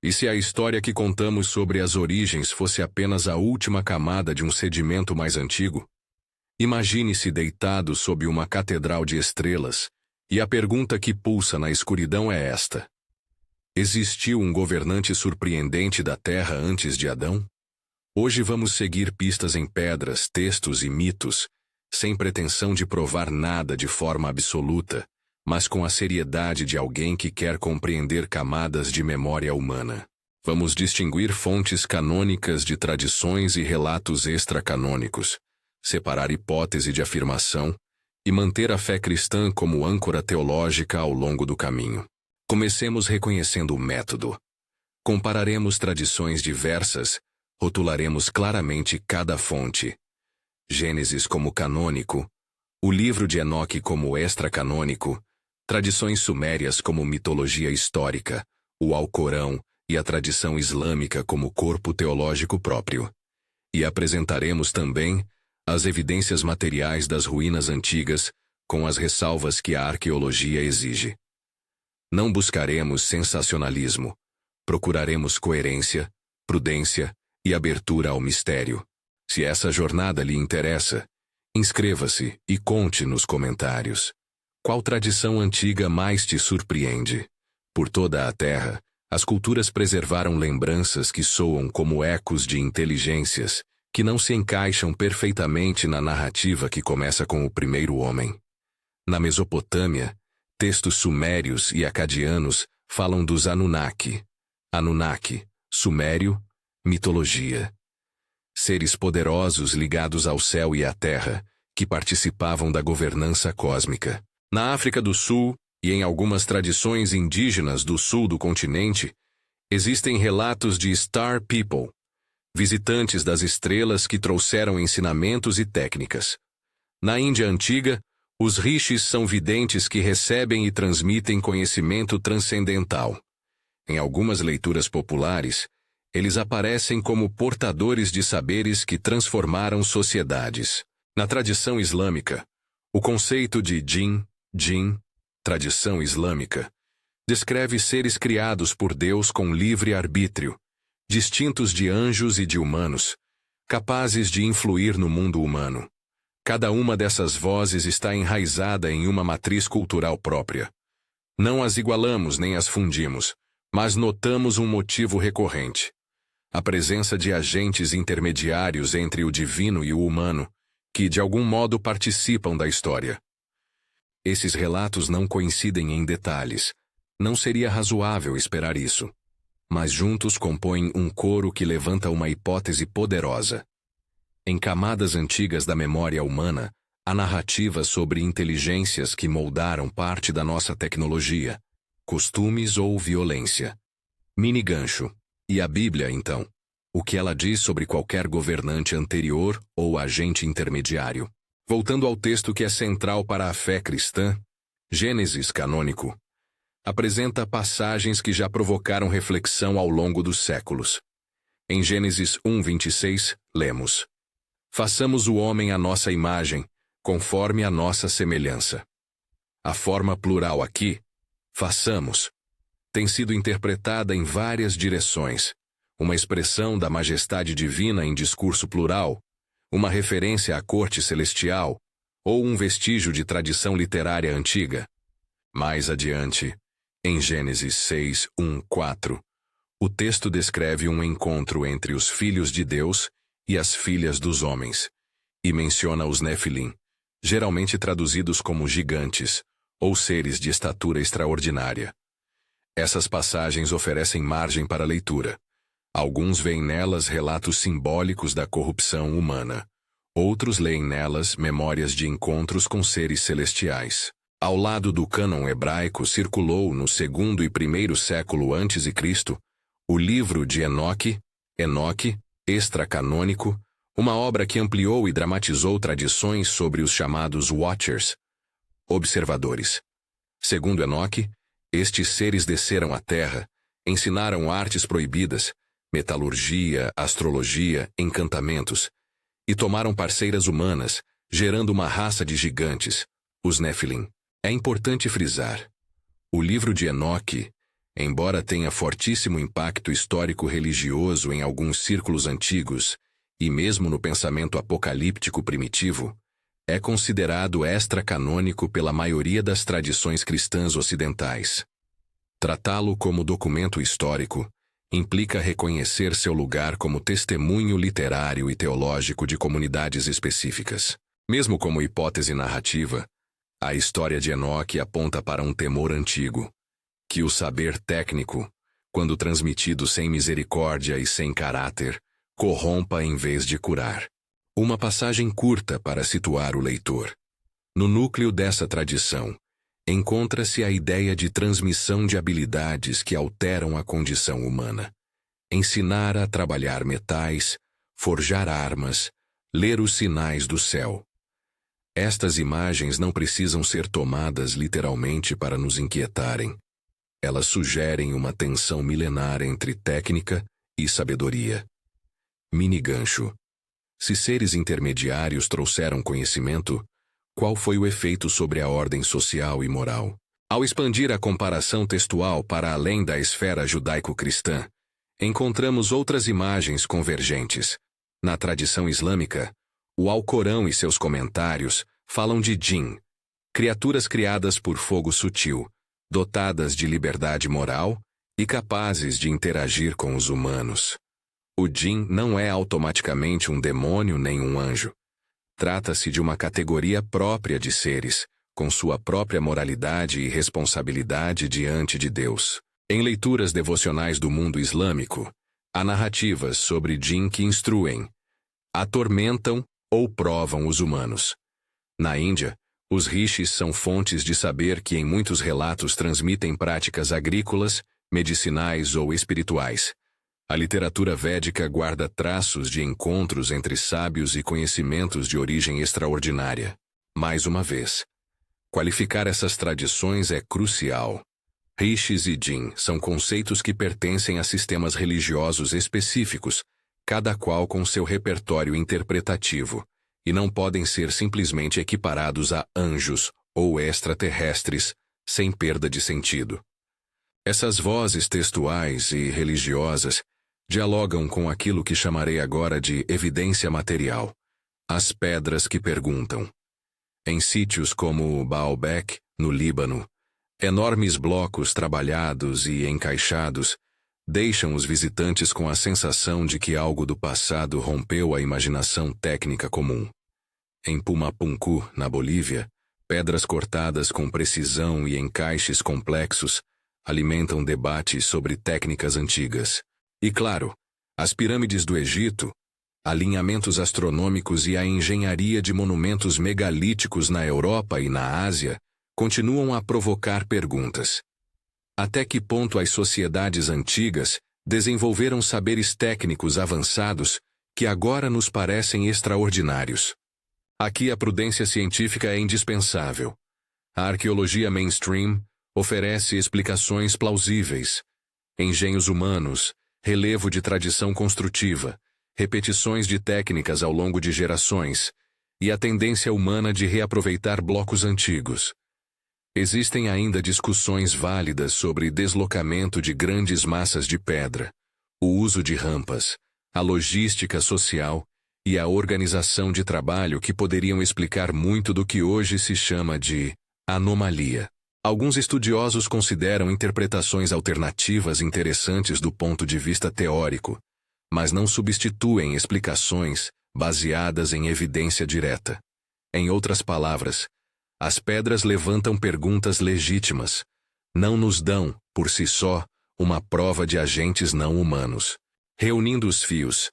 E se a história que contamos sobre as origens fosse apenas a última camada de um sedimento mais antigo? Imagine-se deitado sob uma catedral de estrelas, e a pergunta que pulsa na escuridão é esta: existiu um governante surpreendente da Terra antes de Adão? Hoje vamos seguir pistas em pedras, textos e mitos, sem pretensão de provar nada de forma absoluta, mas com a seriedade de alguém que quer compreender camadas de memória humana. Vamos distinguir fontes canônicas de tradições e relatos extracanônicos, separar hipótese de afirmação e manter a fé cristã como âncora teológica ao longo do caminho. Comecemos reconhecendo o método. Compararemos tradições diversas, rotularemos claramente cada fonte. Gênesis como canônico, o livro de Enoque como extracanônico, tradições sumérias como mitologia histórica, o Alcorão e a tradição islâmica como corpo teológico próprio. E apresentaremos também as evidências materiais das ruínas antigas, com as ressalvas que a arqueologia exige. Não buscaremos sensacionalismo, procuraremos coerência, prudência e abertura ao mistério. Se essa jornada lhe interessa, inscreva-se e conte nos comentários. Qual tradição antiga mais te surpreende? Por toda a Terra, as culturas preservaram lembranças que soam como ecos de inteligências, que não se encaixam perfeitamente na narrativa que começa com o primeiro homem. Na Mesopotâmia, textos sumérios e acadianos falam dos Anunnaki. Anunnaki, sumério, mitologia. Seres poderosos ligados ao céu e à terra, que participavam da governança cósmica. Na África do Sul, e em algumas tradições indígenas do sul do continente, existem relatos de Star People, visitantes das estrelas que trouxeram ensinamentos e técnicas. Na Índia antiga, os rishis são videntes que recebem e transmitem conhecimento transcendental. Em algumas leituras populares, eles aparecem como portadores de saberes que transformaram sociedades. Na tradição islâmica, o conceito de jinn, tradição islâmica, descreve seres criados por Deus com livre arbítrio, distintos de anjos e de humanos, capazes de influir no mundo humano. Cada uma dessas vozes está enraizada em uma matriz cultural própria. Não as igualamos nem as fundimos, mas notamos um motivo recorrente: a presença de agentes intermediários entre o divino e o humano, que de algum modo participam da história. Esses relatos não coincidem em detalhes. Não seria razoável esperar isso. Mas juntos compõem um coro que levanta uma hipótese poderosa. Em camadas antigas da memória humana, há narrativas sobre inteligências que moldaram parte da nossa tecnologia, costumes ou violência. Mini gancho. E a Bíblia, então? O que ela diz sobre qualquer governante anterior ou agente intermediário? Voltando ao texto que é central para a fé cristã, Gênesis canônico apresenta passagens que já provocaram reflexão ao longo dos séculos. Em Gênesis 1:26, lemos: façamos o homem à nossa imagem, conforme a nossa semelhança. A forma plural aqui, façamos, tem sido interpretada em várias direções, uma expressão da majestade divina em discurso plural, uma referência à corte celestial, ou um vestígio de tradição literária antiga. Mais adiante, em Gênesis 6:1-4, o texto descreve um encontro entre os filhos de Deus e as filhas dos homens, e menciona os Nefilim, geralmente traduzidos como gigantes, ou seres de estatura extraordinária. Essas passagens oferecem margem para leitura. Alguns veem nelas relatos simbólicos da corrupção humana. Outros leem nelas memórias de encontros com seres celestiais. Ao lado do cânon hebraico circulou no segundo e primeiro século a.C., o livro de Enoque, extracanônico, uma obra que ampliou e dramatizou tradições sobre os chamados Watchers, observadores. Segundo Enoque, estes seres desceram à terra, ensinaram artes proibidas, metalurgia, astrologia, encantamentos, e tomaram parceiras humanas, gerando uma raça de gigantes, os Nefilim. É importante frisar: o livro de Enoque embora tenha fortíssimo impacto histórico-religioso em alguns círculos antigos, e mesmo no pensamento apocalíptico primitivo, é considerado extra-canônico pela maioria das tradições cristãs ocidentais. Tratá-lo como documento histórico implica reconhecer seu lugar como testemunho literário e teológico de comunidades específicas. Mesmo como hipótese narrativa, a história de Enoque aponta para um temor antigo, que o saber técnico, quando transmitido sem misericórdia e sem caráter, corrompa em vez de curar. Uma passagem curta para situar o leitor. No núcleo dessa tradição, encontra-se a ideia de transmissão de habilidades que alteram a condição humana. Ensinar a trabalhar metais, forjar armas, ler os sinais do céu. Estas imagens não precisam ser tomadas literalmente para nos inquietarem. Elas sugerem uma tensão milenar entre técnica e sabedoria. Mini gancho. Se seres intermediários trouxeram conhecimento, qual foi o efeito sobre a ordem social e moral? Ao expandir a comparação textual para além da esfera judaico-cristã, encontramos outras imagens convergentes. Na tradição islâmica, o Alcorão e seus comentários falam de djinn, criaturas criadas por fogo sutil, dotadas de liberdade moral e capazes de interagir com os humanos. O djinn não é automaticamente um demônio nem um anjo. Trata-se de uma categoria própria de seres, com sua própria moralidade e responsabilidade diante de Deus. Em leituras devocionais do mundo islâmico, há narrativas sobre djinn que instruem, atormentam ou provam os humanos. Na Índia, os rishis são fontes de saber que em muitos relatos transmitem práticas agrícolas, medicinais ou espirituais. A literatura védica guarda traços de encontros entre sábios e conhecimentos de origem extraordinária. Mais uma vez, qualificar essas tradições é crucial. Rishis e djinn são conceitos que pertencem a sistemas religiosos específicos, cada qual com seu repertório interpretativo, e não podem ser simplesmente equiparados a anjos ou extraterrestres, sem perda de sentido. Essas vozes textuais e religiosas dialogam com aquilo que chamarei agora de evidência material, as pedras que perguntam. Em sítios como Baalbek, no Líbano, enormes blocos trabalhados e encaixados deixam os visitantes com a sensação de que algo do passado rompeu a imaginação técnica comum. Em Pumapunku, na Bolívia, pedras cortadas com precisão e encaixes complexos alimentam debates sobre técnicas antigas. E claro, as pirâmides do Egito, alinhamentos astronômicos e a engenharia de monumentos megalíticos na Europa e na Ásia continuam a provocar perguntas. Até que ponto as sociedades antigas desenvolveram saberes técnicos avançados que agora nos parecem extraordinários? Aqui a prudência científica é indispensável. A arqueologia mainstream oferece explicações plausíveis. Engenhos humanos, relevo de tradição construtiva, repetições de técnicas ao longo de gerações, e a tendência humana de reaproveitar blocos antigos. Existem ainda discussões válidas sobre deslocamento de grandes massas de pedra, o uso de rampas, a logística social e a organização de trabalho que poderiam explicar muito do que hoje se chama de anomalia. Alguns estudiosos consideram interpretações alternativas interessantes do ponto de vista teórico, mas não substituem explicações baseadas em evidência direta. Em outras palavras, as pedras levantam perguntas legítimas, não nos dão, por si só, uma prova de agentes não humanos. Reunindo os fios,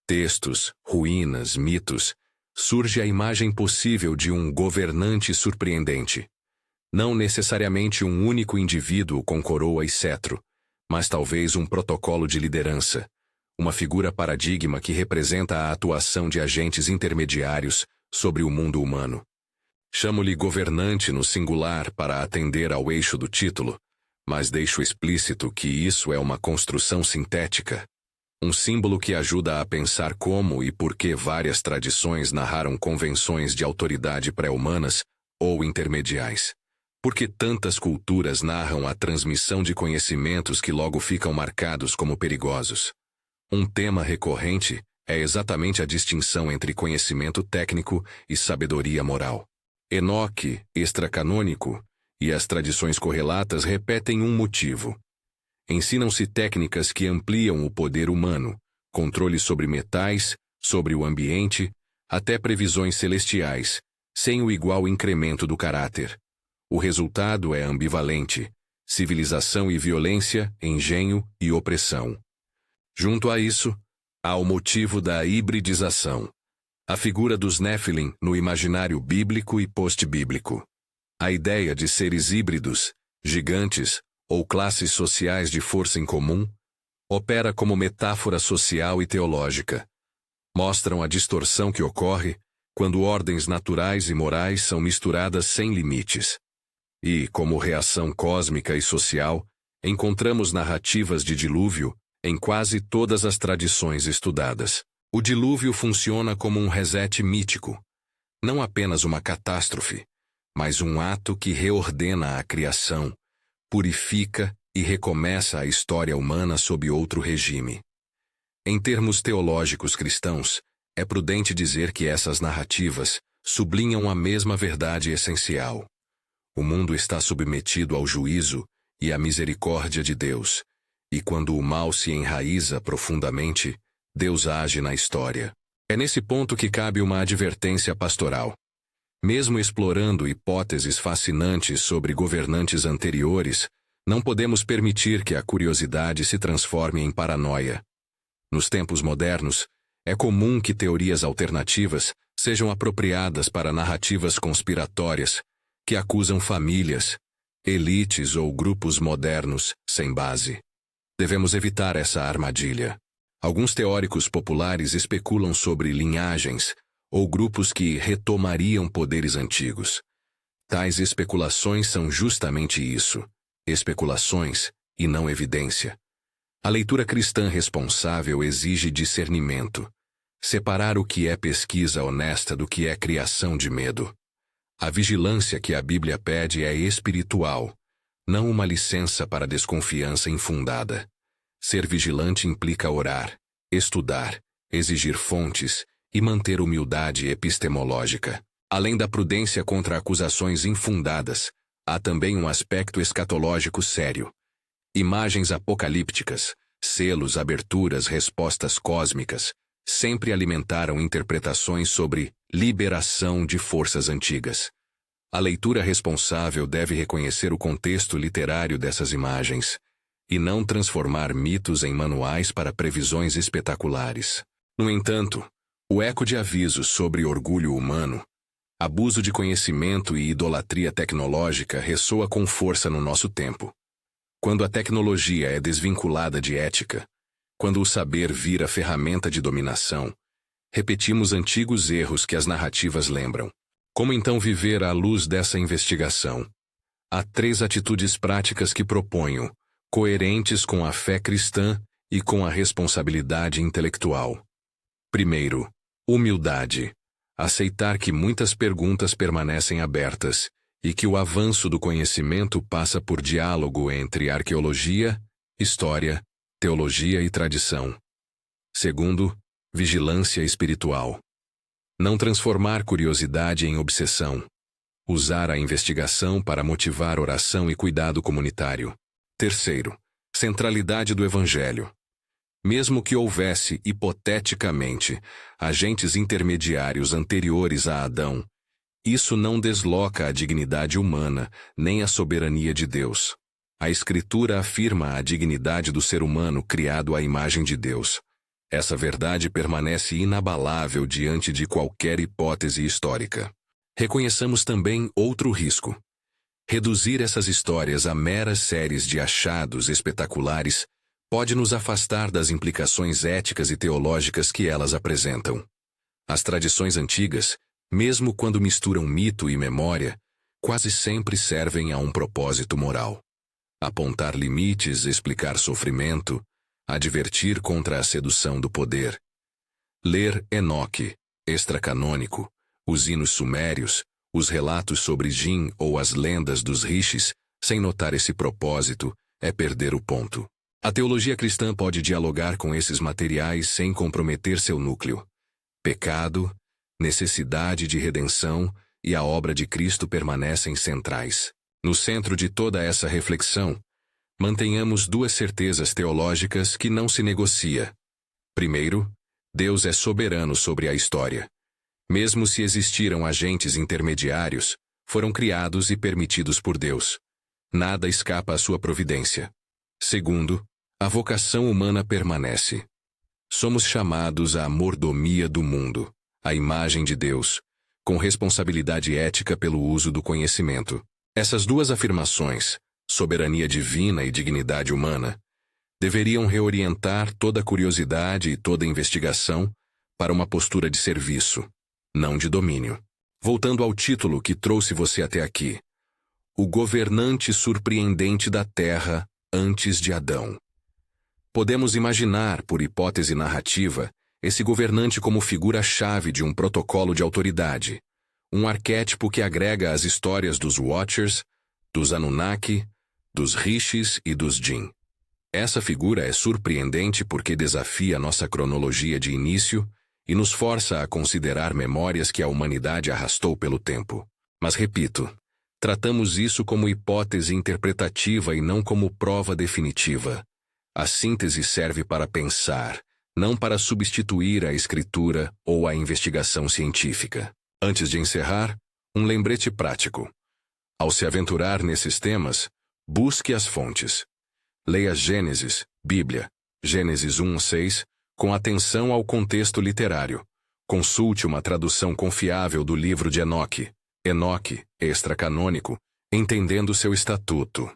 textos, ruínas, mitos, surge a imagem possível de um governante surpreendente. Não necessariamente um único indivíduo com coroa e cetro, mas talvez um protocolo de liderança, uma figura paradigma que representa a atuação de agentes intermediários sobre o mundo humano. Chamo-lhe governante no singular para atender ao eixo do título, mas deixo explícito que isso é uma construção sintética, um símbolo que ajuda a pensar como e por que várias tradições narraram convenções de autoridade pré-humanas ou intermediais. Por que tantas culturas narram a transmissão de conhecimentos que logo ficam marcados como perigosos? Um tema recorrente é exatamente a distinção entre conhecimento técnico e sabedoria moral. Enoque, extracanônico, e as tradições correlatas repetem um motivo. Ensinam-se técnicas que ampliam o poder humano, controle sobre metais, sobre o ambiente, até previsões celestiais, sem o igual incremento do caráter. O resultado é ambivalente: civilização e violência, engenho e opressão. Junto a isso, há o motivo da hibridização. A figura dos Néfilim no imaginário bíblico e post-bíblico. A ideia de seres híbridos, gigantes ou classes sociais de força em comum, opera como metáfora social e teológica. Mostram a distorção que ocorre quando ordens naturais e morais são misturadas sem limites. E, como reação cósmica e social, encontramos narrativas de dilúvio em quase todas as tradições estudadas. O dilúvio funciona como um reset mítico, não apenas uma catástrofe, mas um ato que reordena a criação, purifica e recomeça a história humana sob outro regime. Em termos teológicos cristãos, é prudente dizer que essas narrativas sublinham a mesma verdade essencial. O mundo está submetido ao juízo e à misericórdia de Deus, e quando o mal se enraiza profundamente, Deus age na história. É nesse ponto que cabe uma advertência pastoral. Mesmo explorando hipóteses fascinantes sobre governantes anteriores, não podemos permitir que a curiosidade se transforme em paranoia. Nos tempos modernos, é comum que teorias alternativas sejam apropriadas para narrativas conspiratórias que acusam famílias, elites ou grupos modernos sem base. Devemos evitar essa armadilha. Alguns teóricos populares especulam sobre linhagens ou grupos que retomariam poderes antigos. Tais especulações são justamente isso, especulações e não evidência. A leitura cristã responsável exige discernimento, separar o que é pesquisa honesta do que é criação de medo. A vigilância que a Bíblia pede é espiritual, não uma licença para desconfiança infundada. Ser vigilante implica orar, estudar, exigir fontes e manter humildade epistemológica. Além da prudência contra acusações infundadas, há também um aspecto escatológico sério. Imagens apocalípticas, selos, aberturas, respostas cósmicas, sempre alimentaram interpretações sobre liberação de forças antigas. A leitura responsável deve reconhecer o contexto literário dessas imagens, e não transformar mitos em manuais para previsões espetaculares. No entanto, o eco de avisos sobre orgulho humano, abuso de conhecimento e idolatria tecnológica ressoa com força no nosso tempo. Quando a tecnologia é desvinculada de ética, quando o saber vira ferramenta de dominação, repetimos antigos erros que as narrativas lembram. Como então viver à luz dessa investigação? Há 3 atitudes práticas que proponho, coerentes com a fé cristã e com a responsabilidade intelectual. Primeiro, humildade. Aceitar que muitas perguntas permanecem abertas e que o avanço do conhecimento passa por diálogo entre arqueologia, história, teologia e tradição. Segundo, vigilância espiritual. Não transformar curiosidade em obsessão. Usar a investigação para motivar oração e cuidado comunitário. Terceiro, centralidade do Evangelho. Mesmo que houvesse, hipoteticamente, agentes intermediários anteriores a Adão, isso não desloca a dignidade humana nem a soberania de Deus. A Escritura afirma a dignidade do ser humano criado à imagem de Deus. Essa verdade permanece inabalável diante de qualquer hipótese histórica. Reconheçamos também outro risco. Reduzir essas histórias a meras séries de achados espetaculares pode nos afastar das implicações éticas e teológicas que elas apresentam. As tradições antigas, mesmo quando misturam mito e memória, quase sempre servem a um propósito moral. Apontar limites, explicar sofrimento, advertir contra a sedução do poder. Ler Enoque, extracanônico, os hinos sumérios, os relatos sobre Jin ou as lendas dos rishis, sem notar esse propósito, é perder o ponto. A teologia cristã pode dialogar com esses materiais sem comprometer seu núcleo. Pecado, necessidade de redenção e a obra de Cristo permanecem centrais. No centro de toda essa reflexão, mantenhamos duas certezas teológicas que não se negocia. Primeiro, Deus é soberano sobre a história. Mesmo se existiram agentes intermediários, foram criados e permitidos por Deus. Nada escapa à sua providência. Segundo, a vocação humana permanece. Somos chamados à mordomia do mundo, à imagem de Deus, com responsabilidade ética pelo uso do conhecimento. Essas duas afirmações, soberania divina e dignidade humana, deveriam reorientar toda curiosidade e toda investigação para uma postura de serviço, não de domínio. Voltando ao título que trouxe você até aqui, o governante surpreendente da Terra antes de Adão. Podemos imaginar, por hipótese narrativa, esse governante como figura-chave de um protocolo de autoridade, um arquétipo que agrega as histórias dos Watchers, dos Anunnaki, dos Rishis e dos Jin. Essa figura é surpreendente porque desafia nossa cronologia de início e nos força a considerar memórias que a humanidade arrastou pelo tempo. Mas repito, tratamos isso como hipótese interpretativa e não como prova definitiva. A síntese serve para pensar, não para substituir a escritura ou a investigação científica. Antes de encerrar, um lembrete prático. Ao se aventurar nesses temas, busque as fontes. Leia Gênesis, Bíblia, Gênesis 1:6, com atenção ao contexto literário. Consulte uma tradução confiável do livro de Enoque, extracanônico, entendendo seu estatuto.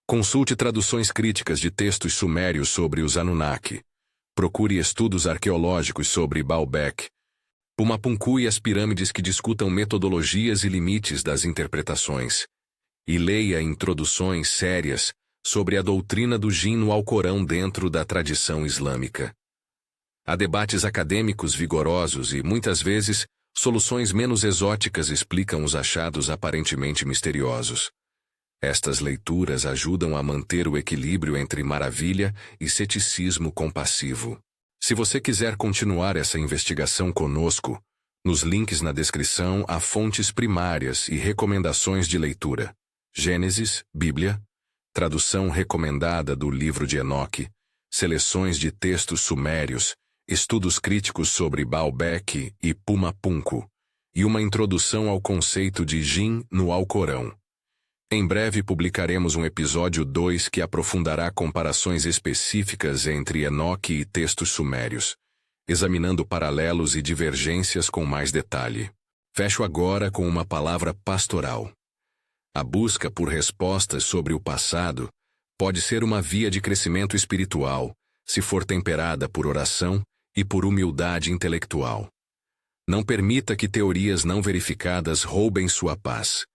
Consulte traduções críticas de textos sumérios sobre os Anunnaki. Procure estudos arqueológicos sobre Baalbek, Pumapunku e as pirâmides que discutam metodologias e limites das interpretações. E leia introduções sérias sobre a doutrina do Jin no Alcorão dentro da tradição islâmica. Há debates acadêmicos vigorosos e, muitas vezes, soluções menos exóticas explicam os achados aparentemente misteriosos. Estas leituras ajudam a manter o equilíbrio entre maravilha e ceticismo compassivo. Se você quiser continuar essa investigação conosco, nos links na descrição há fontes primárias e recomendações de leitura. Gênesis, Bíblia, tradução recomendada do livro de Enoque, seleções de textos sumérios, estudos críticos sobre Baalbek e Pumapunku, e uma introdução ao conceito de Jin no Alcorão. Em breve publicaremos um episódio 2 que aprofundará comparações específicas entre Enoque e textos sumérios, examinando paralelos e divergências com mais detalhe. Fecho agora com uma palavra pastoral. A busca por respostas sobre o passado pode ser uma via de crescimento espiritual, se for temperada por oração e por humildade intelectual. Não permita que teorias não verificadas roubem sua paz.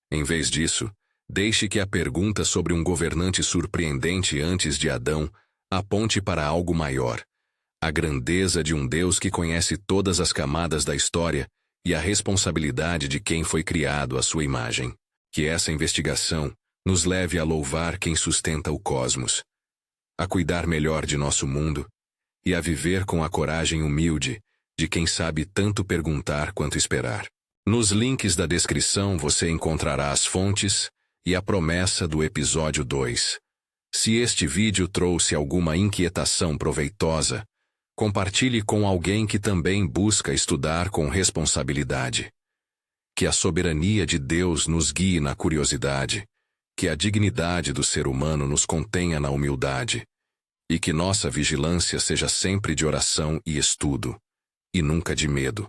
Em vez disso, deixe que a pergunta sobre um governante surpreendente antes de Adão aponte para algo maior, a grandeza de um Deus que conhece todas as camadas da história e a responsabilidade de quem foi criado à sua imagem. Que essa investigação nos leve a louvar quem sustenta o cosmos, a cuidar melhor de nosso mundo e a viver com a coragem humilde de quem sabe tanto perguntar quanto esperar. Nos links da descrição você encontrará as fontes e a promessa do episódio 2. Se este vídeo trouxe alguma inquietação proveitosa, compartilhe com alguém que também busca estudar com responsabilidade. Que a soberania de Deus nos guie na curiosidade, que a dignidade do ser humano nos contenha na humildade, e que nossa vigilância seja sempre de oração e estudo, e nunca de medo.